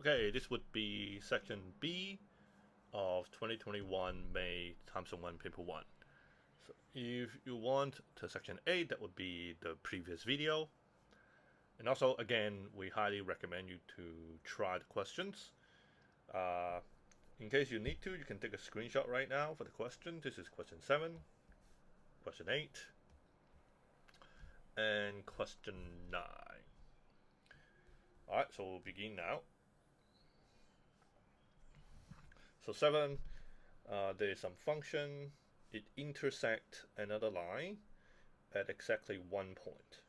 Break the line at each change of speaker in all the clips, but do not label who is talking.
Okay, this would be section B of 2021 May TZ1 paper 1. So if you want to section A, that would be the previous video. And also, again, we highly recommend you to try the questions. In case you need to, you can take a screenshot right now for the question. This is question 7, question 8, and question 9. Alright, so we'll begin now. So 7, there is some function. It intersects another line at exactly 1 point.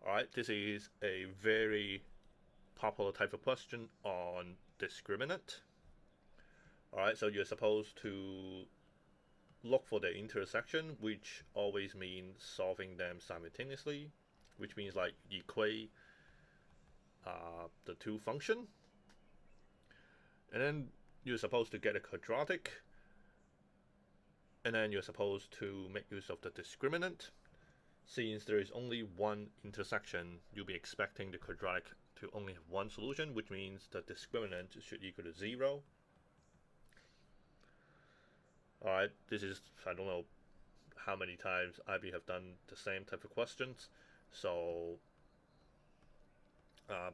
Alright, this is a very popular type of question on discriminant. Alright, so you're supposed to look for the intersection, which always means solving them simultaneously, which means like equate the two functions. And then you're supposed to get a quadratic, and then you're supposed to make use of the discriminant. Since there is only one intersection, you'll be expecting the quadratic to only have one solution, which means the discriminant should equal to 0. Alright, this is, I don't know how many times IB have done the same type of questions, so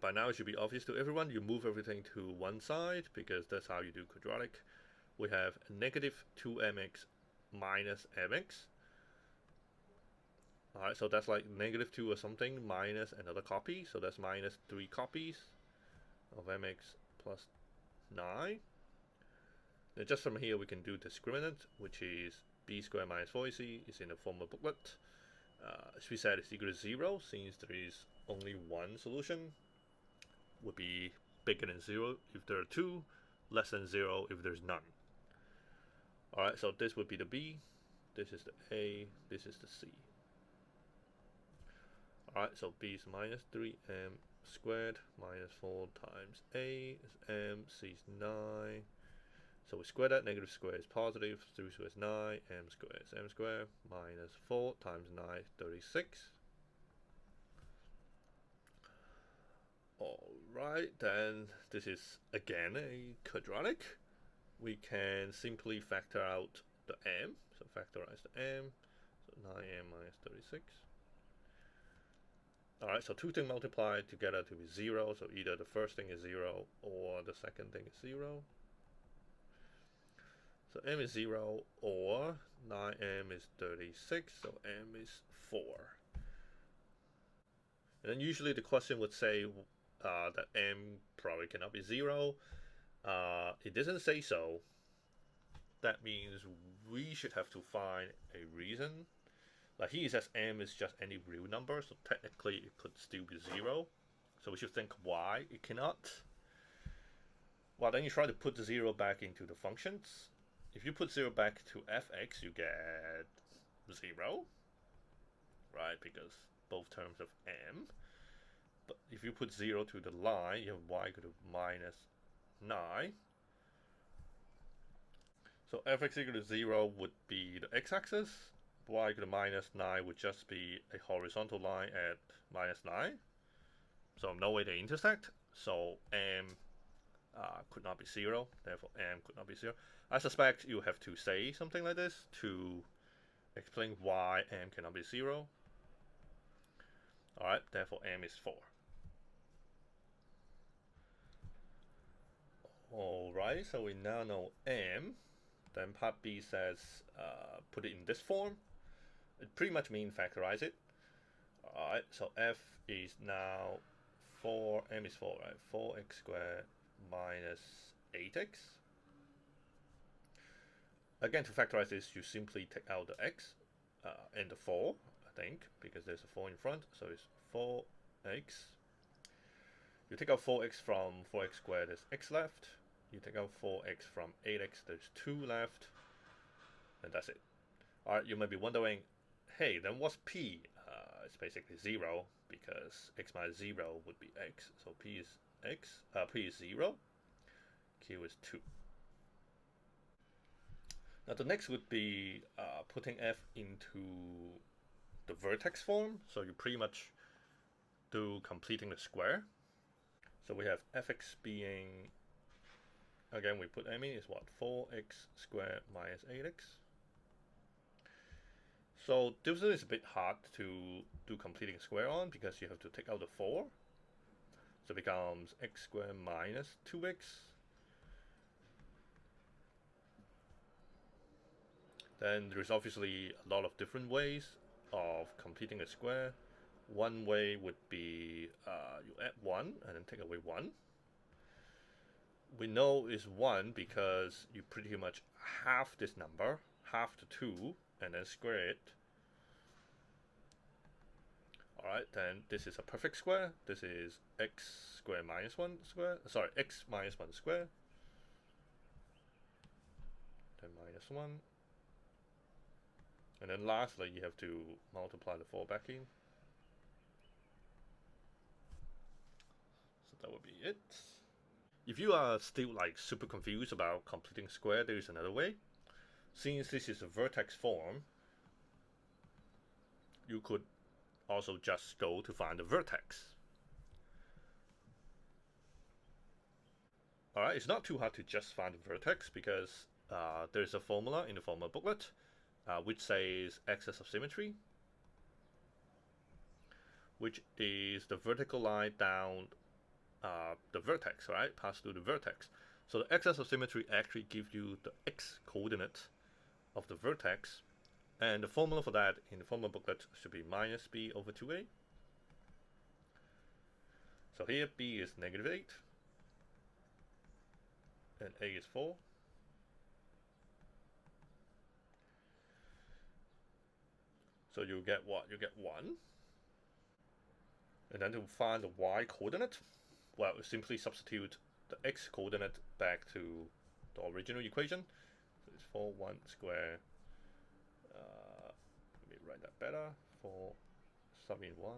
by now it should be obvious to everyone. You move everything to one side because that's how you do quadratic. We have negative 2mx minus mx. Alright, so that's like negative 2 or something minus another copy, so that's minus 3 copies of mx plus 9. And just from here we can do discriminant, which is b squared minus 4ac is in the former booklet. As we said, it's equal to 0 since there is only one solution. Would be bigger than 0 if there are 2, less than 0 if there's none. Alright, so this would be the B, this is the A, this is the C. Alright, so B is minus 3m squared minus 4 times A is m, C is 9. So we square that, negative square is positive, 3 squared is 9, m squared is m squared, minus 4 times 9 is 36. Alright, then this is again a quadratic. We can simply factor out the m, so factorize the m, so 9m minus 36. Alright, so two things multiplied together to be 0, so either the first thing is 0 or the second thing is 0. So m is 0 or 9m is 36, so m is 4. And then usually the question would say that m probably cannot be 0. It doesn't say so. That means we should have to find a reason. Like he says m is just any real number, so technically it could still be 0. So we should think why it cannot. Well, then you try to put the 0 back into the functions. If you put 0 back to fx, you get 0, right? Because both terms of m. But if you put 0 to the line, you have y equal to minus 9. So fx equal to 0 would be the x-axis. Y equal to minus 9 would just be a horizontal line at minus 9. So no way they intersect. So m could not be 0. Therefore m could not be 0. I suspect you have to say something like this to explain why m cannot be 0. Alright, therefore m is 4. Alright, so we now know m. Then part B says put it in this form. It pretty much means factorize it. Alright, so f is now 4, m is 4, right? 4x squared minus 8x. Again, to factorize this, you simply take out the x and the 4, I think, because there's a 4 in front. So it's 4x. You take out 4x from 4x squared, there's x left. You take out 4x from 8x, there's 2 left. And that's it. Alright, you might be wondering, hey, then what's p? It's basically 0 because x minus 0 would be x. So p is x, p is 0, q is 2. Now the next would be putting f into the vertex form. So you pretty much do completing the square. So we have fx being, again we put m in, is what, 4x squared minus 8x. So this is a bit hard to do completing square on because you have to take out the 4. So it becomes x squared minus 2x. Then there's obviously a lot of different ways of completing a square. One way would be you add 1 and then take away 1. We know is 1 because you pretty much half this number, half the 2, and then square it. Alright, then this is a perfect square. This is x squared minus 1 square. Sorry, x minus 1 square. Then minus 1. And then lastly, you have to multiply the 4 back in. So that would be it. If you are still like super confused about completing square, there is another way. Since this is a vertex form, you could also just go to find the vertex. Alright, it's not too hard to just find the vertex because there's a formula in the formula booklet which says axis of symmetry, which is the vertical line down the vertex, right? Pass through the vertex. So the axis of symmetry actually gives you the x coordinate of the vertex, and the formula for that in the formula booklet should be minus b over 2a. So here b is negative 8, and a is 4. So you get what? You get 1. And then to find the y coordinate, well, simply substitute the x coordinate back to the original equation. So it's 4, 1 square. Let me write that better. 4 sub in 1.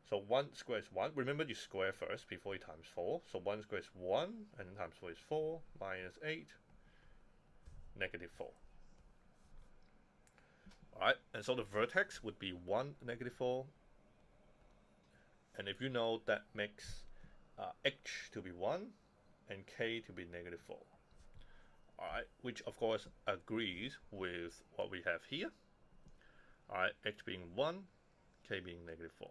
So 1 square is 1. Remember you square first before you times 4. So 1 square is 1, and then times 4 is 4, minus 8, negative 4. Alright, and so the vertex would be 1, negative 4. And if you know, that makes h to be 1 and k to be negative 4. Alright, which of course agrees with what we have here. Alright, h being 1, k being negative 4.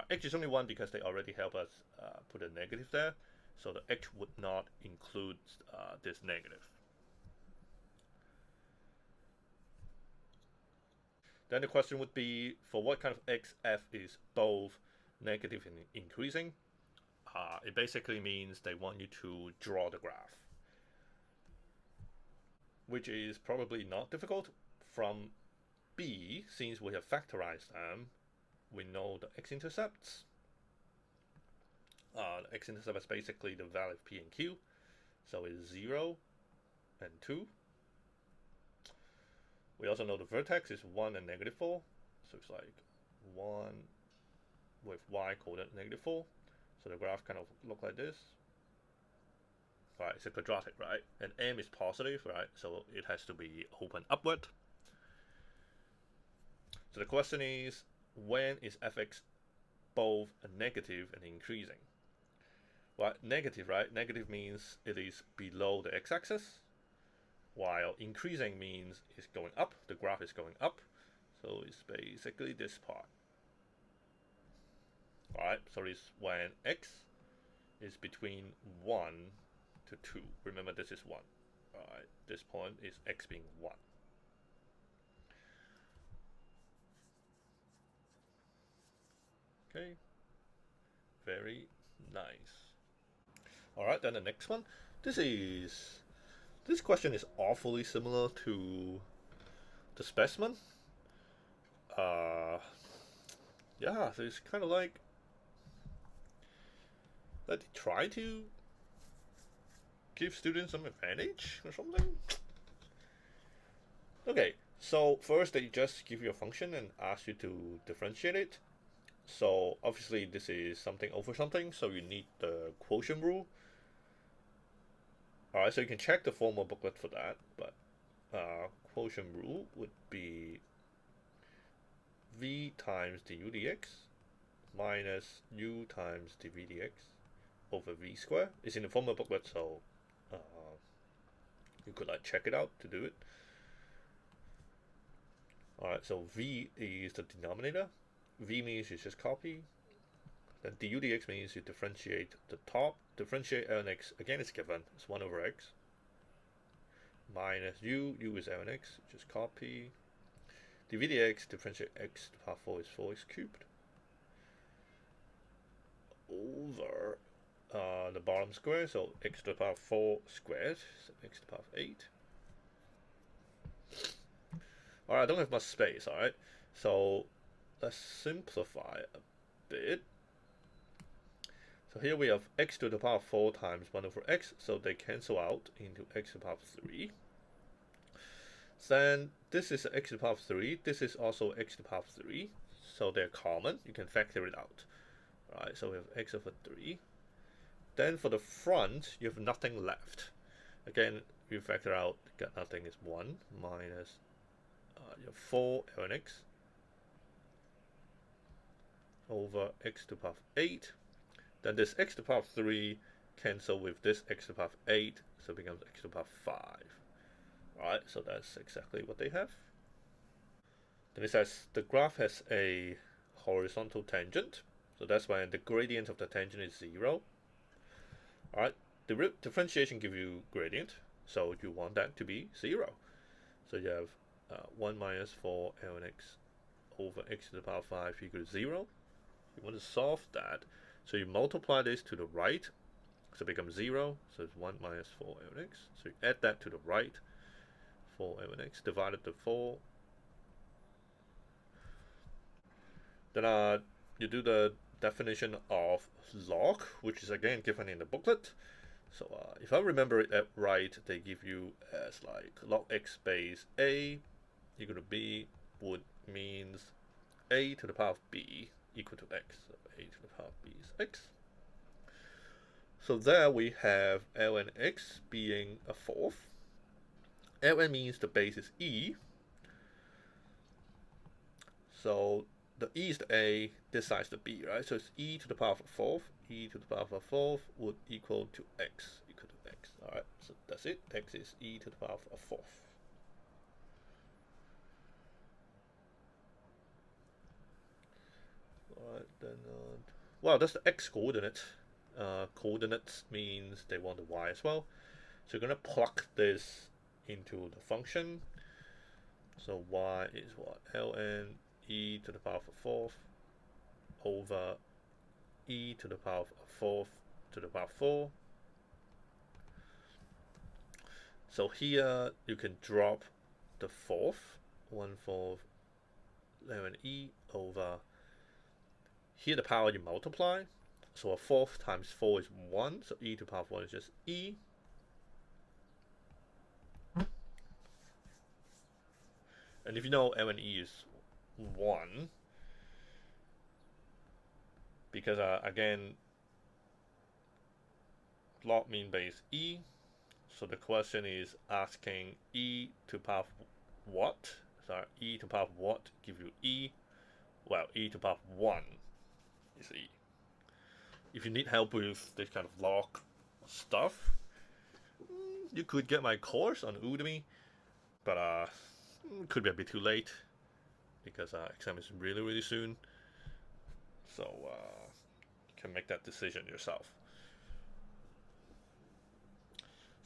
H is only 1 because they already help us put a negative there, so the h would not include this negative. Then the question would be, for what kind of x f is both negative and increasing? It basically means they want you to draw the graph, which is probably not difficult. From b, since we have factorized them, we know the x-intercepts. The x-intercept is basically the value of p and q, so it's 0 and 2. We also know the vertex is 1 and negative 4, so it's like 1 with y coordinate negative 4. So the graph kind of look like this. Right, it's a quadratic, right? And m is positive, right? So it has to be open upward. So the question is, when is fx both negative and increasing? Well, negative, right? Negative means it is below the x-axis, while increasing means it's going up, the graph is going up. So it's basically this part. Alright, so it's when x is between 1 to 2. Remember, this is 1. Alright, this point is x being 1. Okay, very nice. Alright, then the next one. This question is awfully similar to the specimen. Yeah, so it's kind of like that they try to give students some advantage or something. Okay, so first they just give you a function and ask you to differentiate it. So obviously this is something over something, so you need the quotient rule. Alright, so you can check the formal booklet for that, but quotient rule would be v times du dx. minus u times dv dx over v squared. It's in the formula booklet, so you could like check it out to do it. Alright, so v is the denominator. V means you just copy. Then du dx means you differentiate the top. Differentiate ln x, again it's given, it's 1 over x. Minus u is ln x, just copy. dv dx, differentiate x to the power 4 is 4x cubed. Over the bottom square, so x to the power 4 squared, so x to the power 8. Alright, I don't have much space, alright? So let's simplify a bit. So here we have x to the power 4 times 1 over x, so they cancel out into x to the power 3. Then this is x to the power 3, this is also x to the power 3, so they're common, you can factor it out. Alright, so we have x over 3. Then for the front, you have nothing left. Again, you factor out, got nothing is 1 minus you have 4 ln x over x to the power 8. Then this x to the power 3 cancel with this x to the power 8, so it becomes x to the power 5. Alright, so that's exactly what they have. Then it says the graph has a horizontal tangent, so that's when the gradient of the tangent is 0. Alright, the differentiation gives you gradient, so you want that to be 0. So you have 1 minus 4 ln x over x to the power 5 equals 0. You want to solve that. So you multiply this to the right, so it becomes 0. So it's 1 minus 4 ln x. So you add that to the right, 4 ln x divided by 4. Then you do the definition of log, which is again given in the booklet. So if I remember it right, they give you as like log x base a equal to b would means a to the power of b equal to x. So a to the power of b is x. So there we have ln x being a fourth. ln means the base is e. So the e is the a, this side is the b, right? So it's e to the power of a fourth. E to the power of a fourth would equal to x. Alright, so that's it. X is e to the power of a fourth. Alright, then well, that's the x coordinate. Coordinates means they want the y as well. So you're gonna plug this into the function. So y is what? ln e to the power of a fourth over e to the power of a fourth to the power of 4. So here you can drop the fourth, 1/4 ln e over, here the power you multiply, so a fourth times 4 is 1, so e to the power of 1 is just e. And if you know ln e is 1, because again, log mean base e, so the question is asking e to the power of what? Sorry, e to the power of what give you e? Well, e to the power of 1 is e. If you need help with this kind of log stuff, you could get my course on Udemy, but could be a bit too late because exam is really soon. So you can make that decision yourself.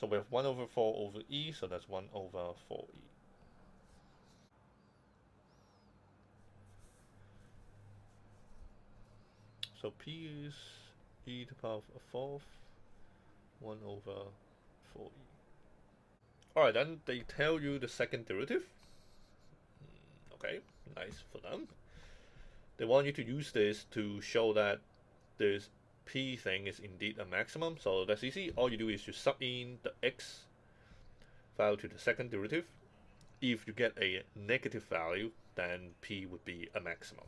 So we have 1 over 4 over e, so that's 1 over 4e. So p is e to the power of a fourth, 1 over 4e. Alright, then they tell you the second derivative. Okay, nice for them. They want you to use this to show that this p thing is indeed a maximum. So that's easy. All you do is you sub in the x value to the second derivative. If you get a negative value, then p would be a maximum.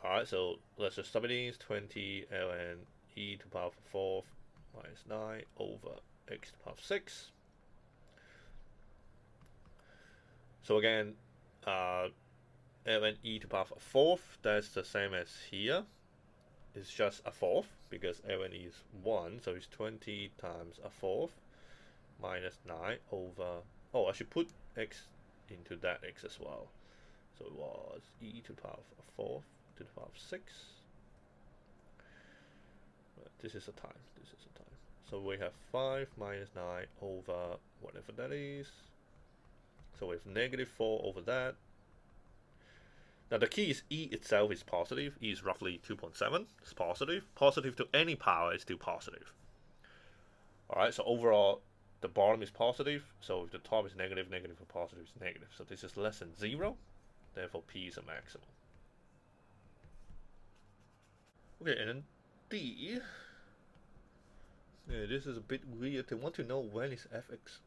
Alright, so let's just sub it in. 20 ln e to the power of a fourth minus 9 over x to the power of 6. So again, ln e to the power of a fourth, that's the same as here. It's just a fourth because ln e is 1, so it's 20 times a fourth minus 9 over. Oh, I should put x into that x as well. So it was e to the power of a fourth to the power of 6. This is a time. This is a time. So we have 5 minus 9 over whatever that is. So we have negative 4 over that. Now the key is e itself is positive. E is roughly 2.7. It's positive. Positive to any power is still positive. Alright, so overall the bottom is positive. So if the top is negative, negative for positive is negative. So this is less than 0. Therefore p is a maximum. Okay, and then D. Yeah, this is a bit weird. They want to know when is fx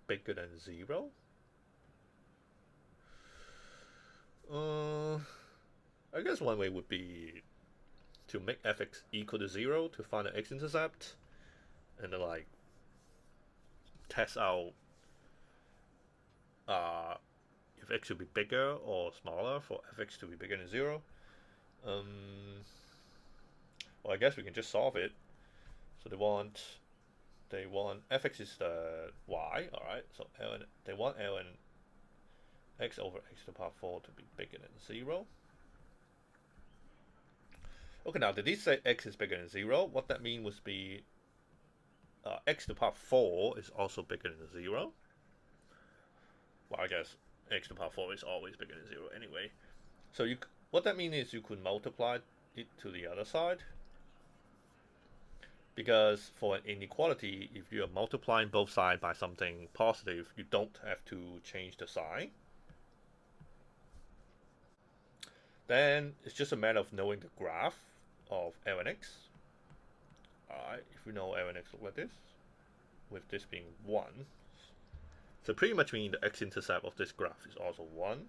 bigger than 0. I guess one way would be to make fx equal to 0 to find the x-intercept, and then like test out if x should be bigger or smaller for fx to be bigger than 0. Well, I guess we can just solve it. So they want fx is the y, all right. So they want ln x over x to the power 4 to be bigger than 0. Okay, now did he say x is bigger than 0? What that means would be x to the power 4 is also bigger than 0. Well, I guess x to the power 4 is always bigger than 0 anyway. So what that means is you could multiply it to the other side. Because for an inequality, if you are multiplying both sides by something positive, you don't have to change the sign. Then it's just a matter of knowing the graph of ln x. Alright, if we know ln x look like this, with this being 1. So pretty much mean the x-intercept of this graph is also 1.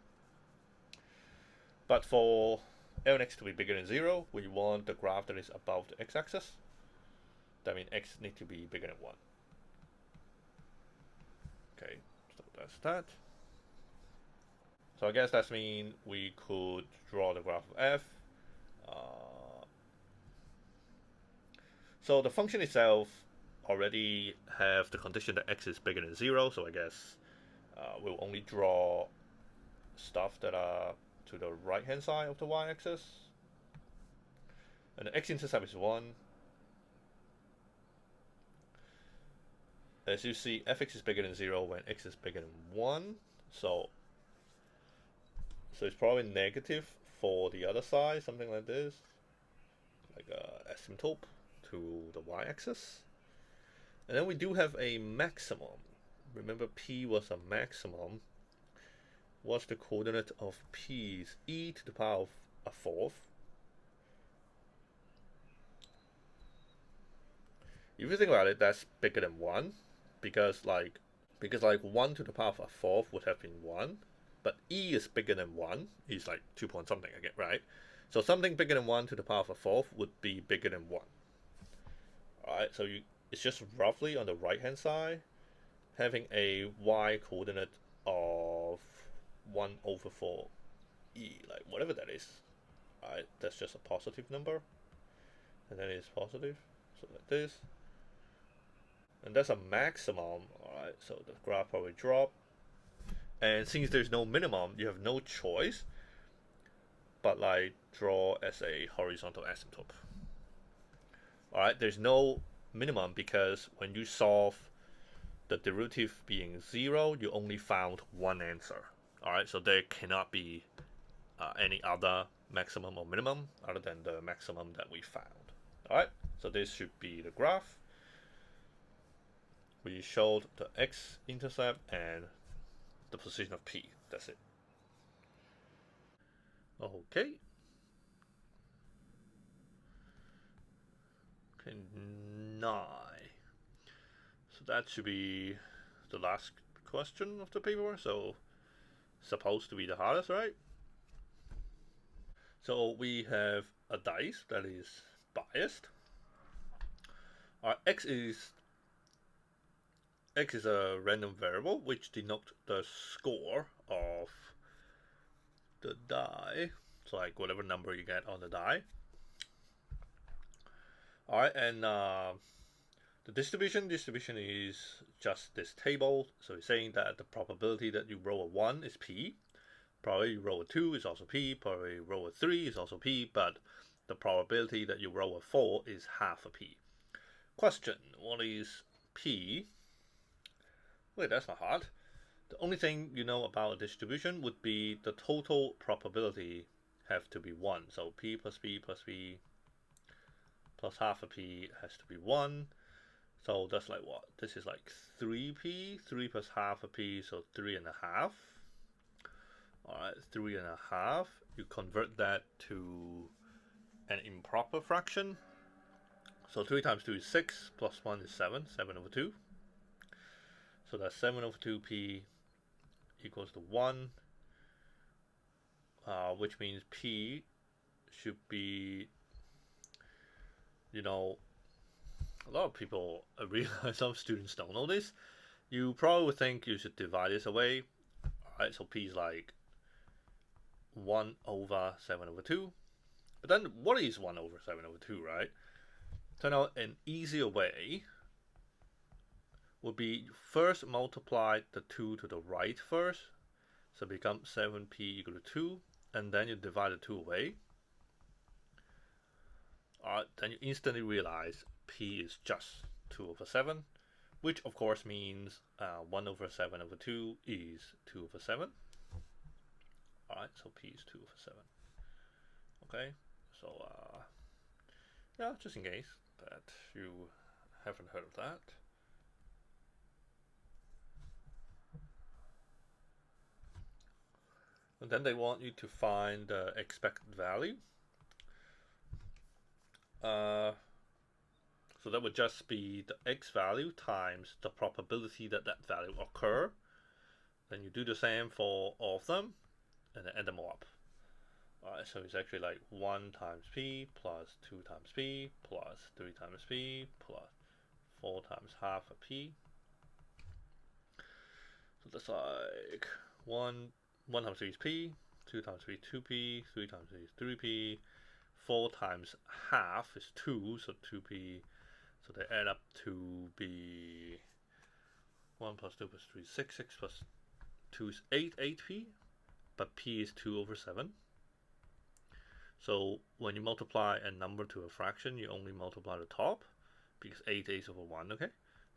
But for ln x to be bigger than 0, we want the graph that is above the x-axis. That means x needs to be bigger than 1. Okay, so that's that. So I guess that means we could draw the graph of f. So the function itself already have the condition that x is bigger than 0. So I guess we'll only draw stuff that are to the right hand side of the y-axis. And the x-intercept is 1. As you see, fx is bigger than 0 when x is bigger than 1. So it's probably negative for the other side, something like this. Like a asymptote to the y-axis. And then we do have a maximum. Remember, p was a maximum. What's the coordinate of p? Is e to the power of a fourth. If you think about it, that's bigger than 1. Because like 1 to the power of a fourth would have been 1. But e is bigger than 1. It's like 2 point something again, right? So something bigger than 1 to the power of a fourth would be bigger than 1. Alright, so it's just roughly on the right hand side, having a y coordinate of 1 over 4 e, like whatever that is. Alright, that's just a positive number. And then it's positive, so like this. And that's a maximum, alright, so the graph probably drop. And since there's no minimum, you have no choice but like draw as a horizontal asymptote. Alright, there's no minimum because when you solve the derivative being 0, you only found one answer. Alright, so there cannot be any other maximum or minimum other than the maximum that we found. Alright, so this should be the graph. We showed the x-intercept and the position of p. That's it. Okay. Okay, 9. So that should be the last question of the paper. So supposed to be the hardest, right? So we have a dice that is biased. Our x is a random variable which denotes the score of the die. So like whatever number you get on the die. All right, and the distribution is just this table. So it's saying that the probability that you roll a 1 is p. Probably you roll a 2 is also p. Probably you roll a 3 is also p. But the probability that you roll a 4 is half a p. Question: what is p? Wait, that's not hard. The only thing you know about a distribution would be the total probability have to be 1. So p plus p plus p plus half a p has to be 1. So that's like what? This is like 3p, 3 plus half a p, so 3.5. Alright, 3.5. You convert that to an improper fraction. So 3 times 2 is 6, plus 1 is 7, 7 over 2. So that's 7 over 2p equals to 1, which means p should be, you know, a lot of people, I realize some students don't know this. You probably would think you should divide this away. Alright, so p is like 1 over 7 over 2. But then what is 1 over 7 over 2, right? Turn out an easier way would be first multiply the 2 to the right first. So it becomes 7p equal to 2. And then you divide the 2 away. Alright, then you instantly realize p is just 2 over 7. Which of course means 1 over 7 over 2 is 2 over 7. Alright, so p is 2 over 7. Okay, so yeah, just in case that you haven't heard of that. And then they want you to find the expected value. So that would just be the x value times the probability that that value occur. Then you do the same for all of them, and then add them all up. Alright, so it's actually like 1 times p plus 2 times p plus 3 times p plus 4 times half a p. So that's like 1 times 3 is p, 2 times 3 is 2p, 3 times 3 is 3p, 4 times half is 2, so 2p. So they add up to be 1 plus 2 plus 3 is 6, 6 plus 2 is 8, 8p, but p is 2 over 7. So when you multiply a number to a fraction, you only multiply the top, because 8 is over 1, okay?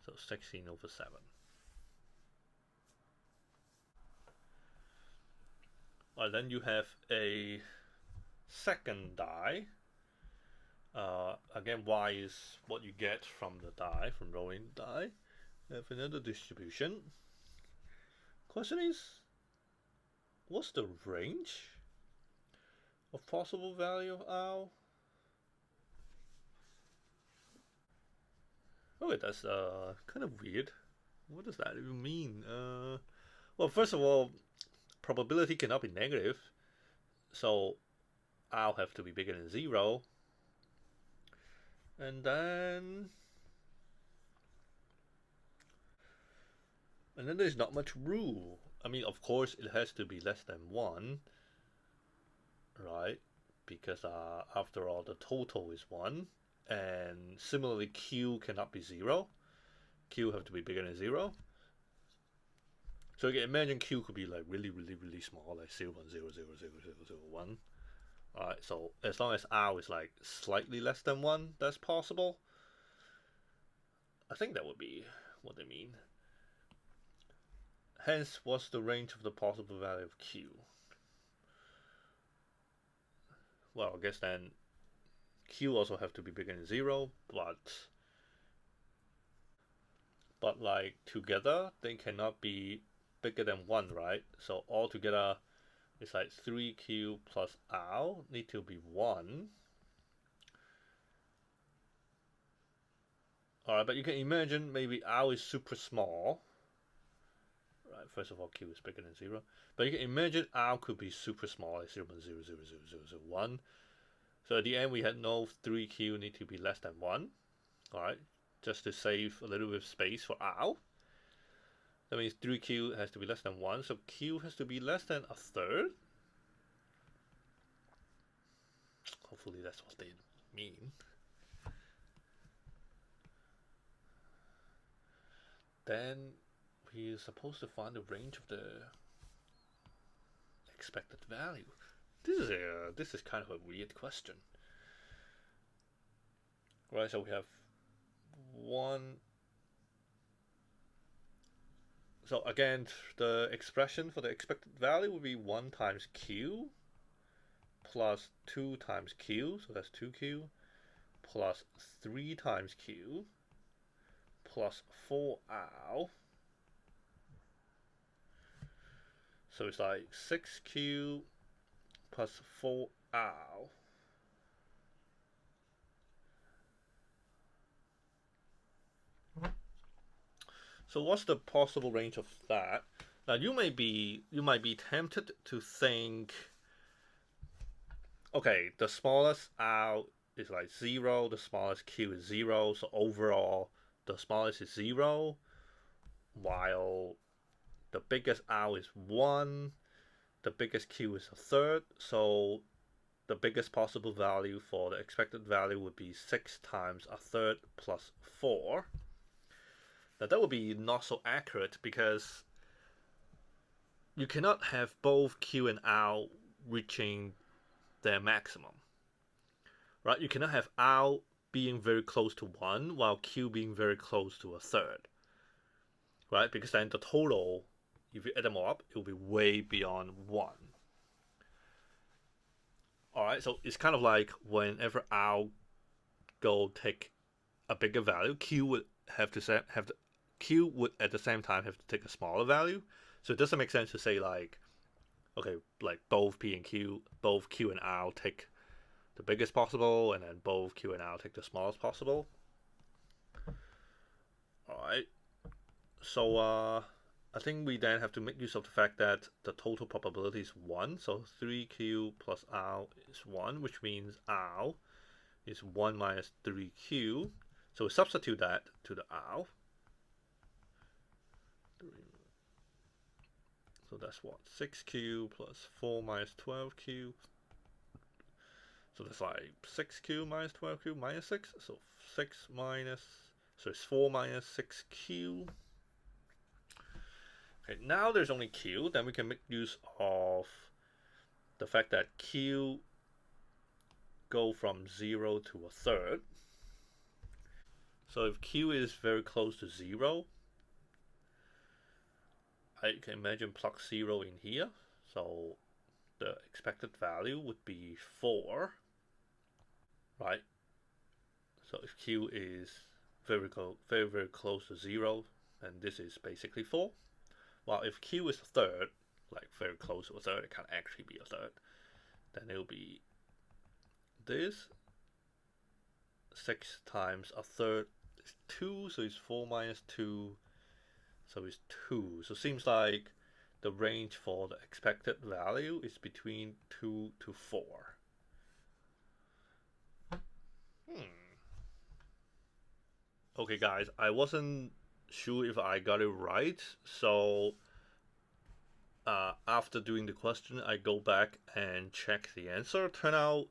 So 16 over 7. Well, then you have a second die. Again, y is what you get from the die, from rolling the die. You have another distribution. Question is, what's the range of possible value of r? Okay, that's kind of weird. What does that even mean? Well, first of all, probability cannot be negative, so r have to be bigger than 0. And then there's not much rule. I mean, of course, it has to be less than 1, right? Because after all, the total is 1. And similarly, q cannot be 0. Q have to be bigger than 0. So you can imagine q could be like really, really, really small, like 0.0000001. Alright, so as long as r is like slightly less than 1, that's possible. I think that would be what they mean. Hence, what's the range of the possible value of q? Well, I guess then q also have to be bigger than 0, but like together they cannot be bigger than 1, right? So altogether it's like 3q plus r need to be 1. Alright, but you can imagine maybe r is super small. Right, first of all, q is bigger than 0. But you can imagine r could be super small, like 0.0000001. So at the end we had no 3q need to be less than 1. Alright, just to save a little bit of space for r. That means 3q has to be less than 1, so q has to be less than a third. Hopefully that's what they mean. Then we're supposed to find the range of the expected value. This is kind of a weird question. Right, so we have one. So again, the expression for the expected value would be 1 times q plus 2 times q, so that's 2q, plus 3 times q, plus 4r. So it's like 6q plus 4r. So what's the possible range of that? Now you might be tempted to think, okay, the smallest r is like 0, the smallest q is 0, so overall the smallest is 0, while the biggest r is 1, the biggest q is a third, so the biggest possible value for the expected value would be 6 times a third plus 4. Now that would be not so accurate because you cannot have both q and r reaching their maximum. Right? You cannot have r being very close to 1 while q being very close to a third. Right? Because then the total, if you add them all up, it will be way beyond 1. Alright, so it's kind of like whenever r go take a bigger value, q would q would at the same time have to take a smaller value. So it doesn't make sense to say like, okay, like both q and r take the biggest possible, and then both q and r take the smallest possible. Alright, so I think we then have to make use of the fact that the total probability is 1, so 3q plus r is 1, which means r is 1 minus 3q. So we substitute that to the r. So that's what? 6q plus 4 minus 12q. So that's like 6q minus 12q minus 6. So 6 minus, so it's 4 minus 6q. Okay, now there's only q. Then we can make use of the fact that q go from 0 to a third. So if q is very close to 0, I can imagine plug 0 in here. So the expected value would be 4. Right? So if q is very close to 0, then this is basically 4. While if q is a third, like very close to a third, it can actually be a third, then it'll be this. 6 times a third is 2, so it's 4 minus 2, so it's 2. So it seems like the range for the expected value is between 2 to 4. Okay guys, I wasn't sure if I got it right, so after doing the question, I go back and check the answer. Turn out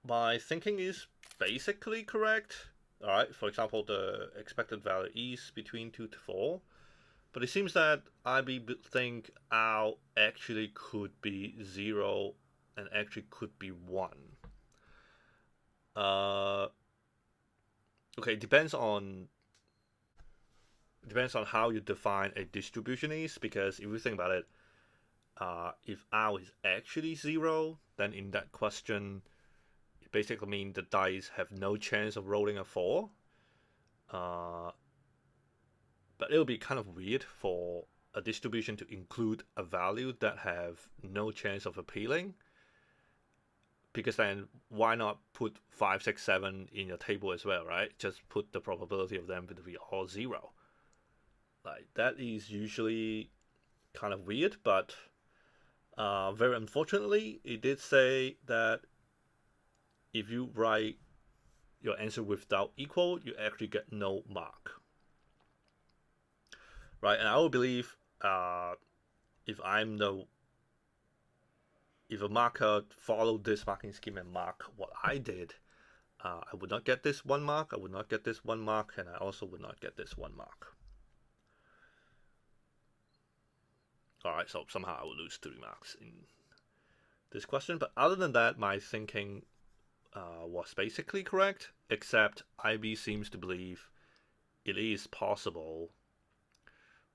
my thinking is basically correct. Alright, for example, the expected value is between 2 to 4. But it seems that I think R actually could be 0 and actually could be 1. Okay, depends on how you define a distribution is, because if you think about it, if R is actually 0, then in that question, it basically means the dice have no chance of rolling a 4. But it will be kind of weird for a distribution to include a value that have no chance of appealing. Because then why not put 5, 6, 7 in your table as well, right? Just put the probability of them to be all 0. Like that is usually kind of weird, but very unfortunately, it did say that if you write your answer without equal, you actually get no mark. Right, and I would believe if I'm the if a marker followed this marking scheme and mark what I did, I would not get this 1 mark, I would not get this 1 mark, and I also would not get this 1 mark. Alright, so somehow I will lose 3 marks in this question, but other than that, my thinking was basically correct, except IB seems to believe it is possible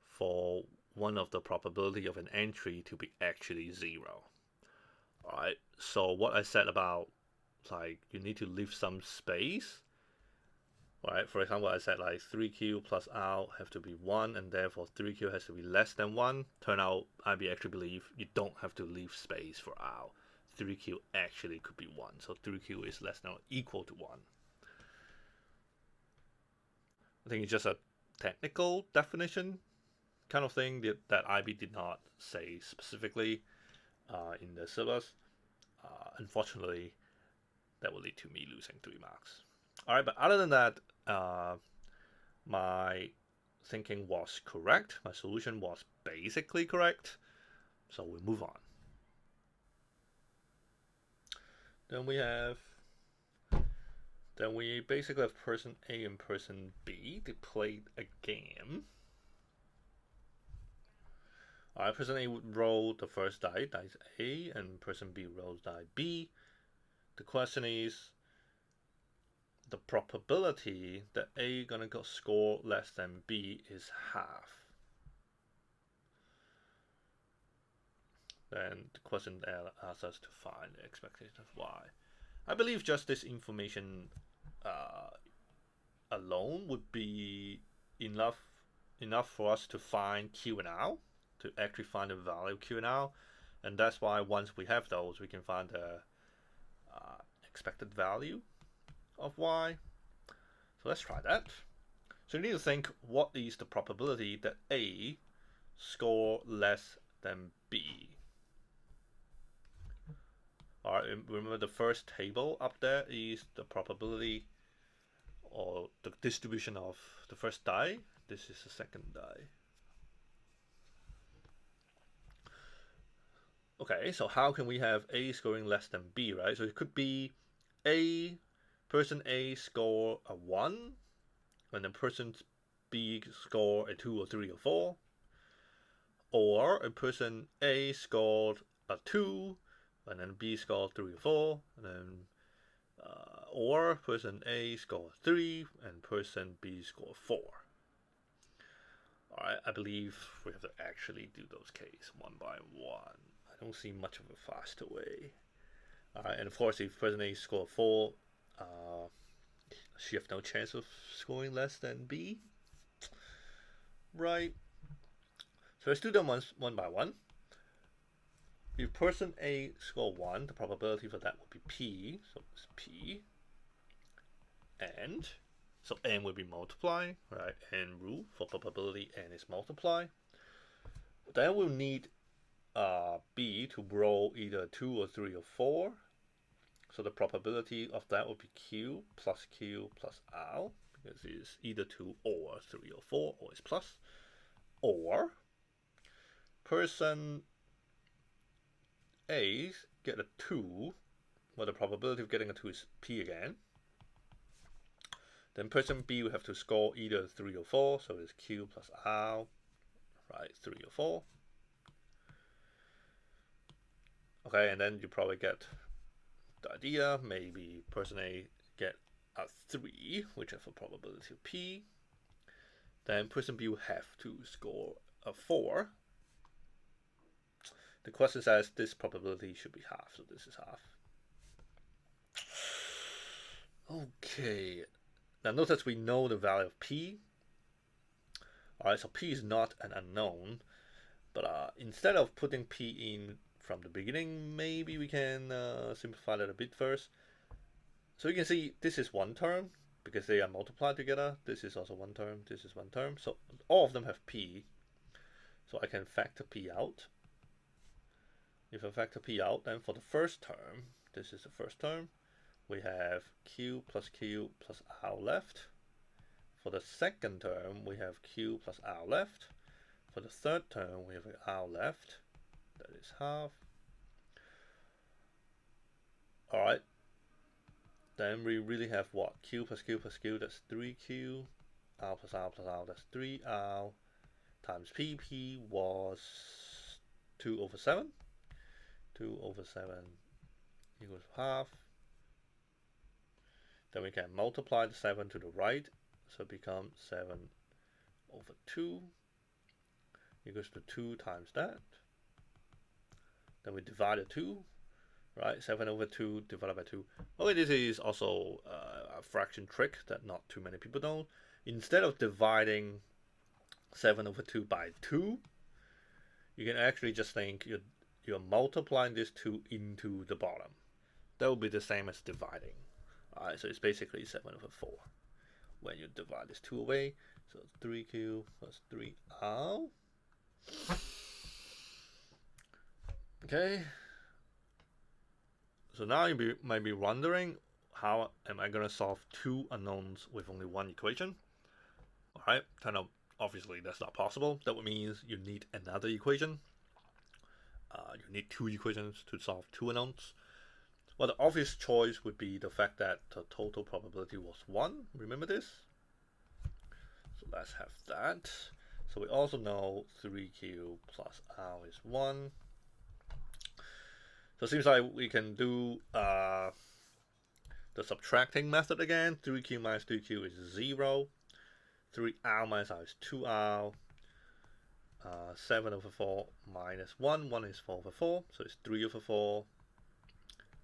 for one of the probability of an entry to be actually 0. Alright, so what I said about like you need to leave some space, right? For example, I said like 3q plus r have to be 1, and therefore 3q has to be less than 1. Turn out IB actually believe you don't have to leave space for r. 3q actually could be 1, so 3q is less than or equal to 1. I think it's just a technical definition kind of thing that IB did not say specifically in the syllabus. Unfortunately, that will lead to me losing 3 marks. Alright, but other than that, my thinking was correct. My solution was basically correct. So we move on. Then we basically have person A and person B. They played a game. Alright, person A would roll the first die, dice A, and person B rolls die B. The question is the probability that A gonna go score less than B is half. Then the question asks us to find the expectation of Y. I believe just this information alone would be enough for us to find Q and R, to actually find the value of Q and R, and that's why once we have those, we can find the expected value of Y. So let's try that. So you need to think, what is the probability that A score less than B? Alright, remember the first table up there is the probability or the distribution of the first die. This is the second die. Okay, so how can we have A scoring less than B, right? So it could be person A score a 1, and then person B score a 2 or 3 or 4, or a person A scored a 2, and then B scored 3 or 4, and then or person A scored 3 and person B scored 4. Alright, I believe we have to actually do those cases one by one. I don't see much of a faster way. And of course, if person A scored 4, she have no chance of scoring less than B. Right. So let's do them one by one. If person A score 1, the probability for that would be P. So it's P. And so N will be multiply, right? N rule for probability N is multiply. Then we'll need B to roll either 2 or 3 or 4. So the probability of that would be Q plus R, because it's either 2 or 3 or 4, or it's plus. Or person A get a 2, well, the probability of getting a 2 is P again. Then person B will have to score either 3 or 4, so it's Q plus R, right, 3 or 4. Okay, and then you probably get the idea. Maybe person A get a 3, which has a probability of P. Then person B will have to score a 4. The question says this probability should be half, so this is half. Okay, now notice we know the value of P. Alright, so P is not an unknown, but instead of putting P in from the beginning, maybe we can simplify that a bit first. So you can see this is one term, because they are multiplied together. This is also one term, this is one term. So all of them have P. So I can factor P out. If I factor P out, then for the first term, this is the first term, we have Q plus R left. For the second term, we have Q plus R left. For the third term, we have R left. That is half. All right. Then we really have what? Q plus Q plus Q, that's 3Q. R plus R plus R, that's 3R. Times PP was 2 over 7. 2 over 7 equals half. Then we can multiply the 7 to the right. So it becomes 7 over 2 equals to 2 times that. Then we divide the 2. Right, 7 over 2 divided by 2. Okay, this is also a fraction trick that not too many people know. Instead of dividing 7 over 2 by 2, you can actually just think you're multiplying this 2 into the bottom. That will be the same as dividing. Alright, so it's basically 7 over 4 when you divide this 2 away. So 3Q plus 3R. Okay. So now you might be wondering, how am I going to solve two unknowns with only one equation? Alright, kind of obviously that's not possible. That means you need another equation. You need two equations to solve two unknowns. Well, the obvious choice would be the fact that the total probability was 1. Remember this? So let's have that. So we also know 3Q plus R is 1. So it seems like we can do the subtracting method again. 3Q minus 3Q is 0. 3R minus R is 2R. 7 over 4 minus 1. 1 is 4 over 4. So it's 3 over 4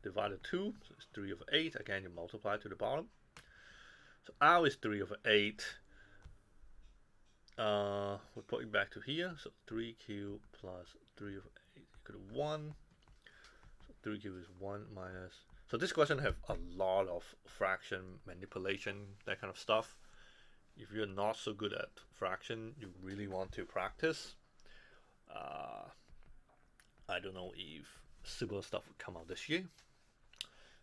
divided 2. So it's 3 over 8. Again, you multiply to the bottom. So R is 3 over 8. We're putting back to here. So 3Q plus 3 over 8 equal to 1. 3Q is 1 minus. So this question have a lot of fraction manipulation, that kind of stuff. If you're not so good at fraction, you really want to practice. I don't know if similar stuff would come out this year.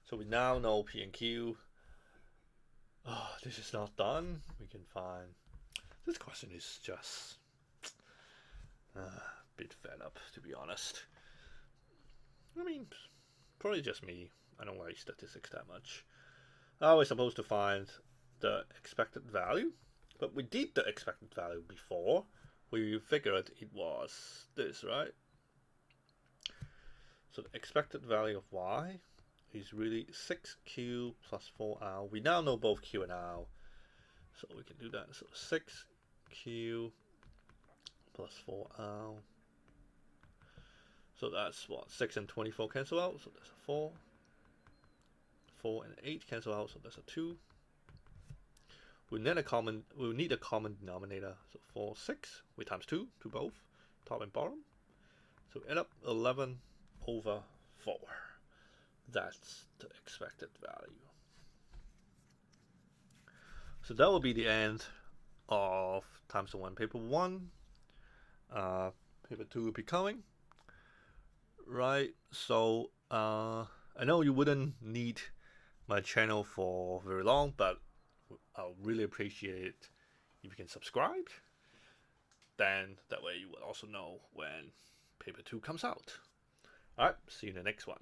So we now know P and Q. Oh, this is not done. We can find. This question is just a bit fed up, to be honest. I mean, probably just me. I don't like statistics that much. I was supposed to find the expected value, but we did the expected value before. We figured it was this, right? So the expected value of y is really 6Q plus 4R. We now know both Q and R, so we can do that. So 6Q plus 4R. So that's what? 6 and 24 cancel out, so that's a 4. 4 and 8 cancel out, so that's a 2. We need a common denominator, so 4, 6. We times 2 to both, top and bottom. So we end up 11 over 4. That's the expected value. So that will be the end of times 1 paper 1. Paper 2 will be coming. Right, so I know you wouldn't need my channel for very long, but I'll really appreciate it if you can subscribe. Then that way you will also know when paper 2 comes out. Alright, see you in the next one.